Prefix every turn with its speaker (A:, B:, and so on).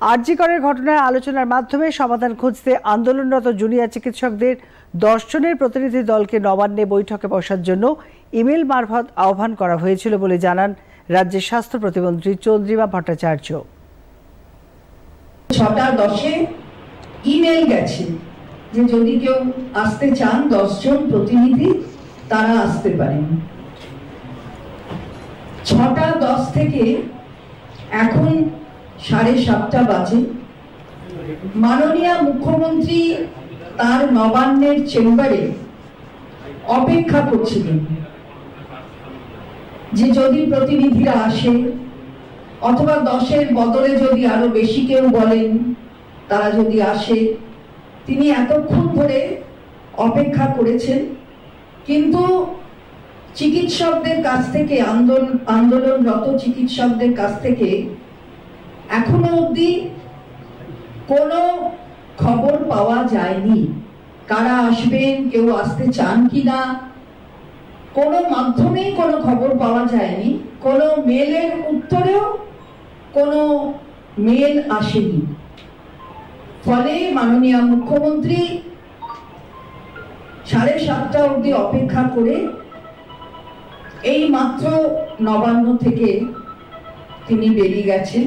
A: আরজি করের ঘটনায় আলোচনার মাধ্যমে সমাধান খুঁজতে আন্দোলনরত জুনিয়র চিকিৎসকদের 10 জনের প্রতিনিধি দলকে নবান্নে বৈঠকে বসার জন্য ইমেল মারফত আহ্বান করা হয়েছিল বলে জানান রাজ্যের স্বাস্থ্য প্রতিমন্ত্রী চন্দ্রিমা ভট্টাচার্য।
B: 6:10 ইমেল গেছে যে যদি কেউ আসতে চান 10 জন প্রতিনিধি তারা আসতে পারেন। 6:10 থেকে এখন 7:30 বাজে। মাননীয় মুখ্যমন্ত্রী তার নবান্নের চেম্বারে অপেক্ষা করছিলেন যে যদি প্রতিনিধিরা আসে অথবা 10-এর বদলে যদি আরো বেশি কেউ বলেন তারা যদি আসে। তিনি এতক্ষণ ধরে অপেক্ষা করেছেন, কিন্তু চিকিৎসকদের কাছ থেকে আন্দোলনরত চিকিৎসকদের কাছ থেকে এখনো অবধি কোনো খবর পাওয়া যায়নি। কারা আসবেন, কেউ আসতে চান কিনা, কোনো মাধ্যমেই কোনো খবর পাওয়া যায়নি। কোনো মেলের উত্তরেও কোনো মেল আসেনি। ফলে মাননীয় মুখ্যমন্ত্রী 7:30 অবধি অপেক্ষা করে এই মাত্র নবান্ন থেকে তিনি বেরিয়ে গেছেন।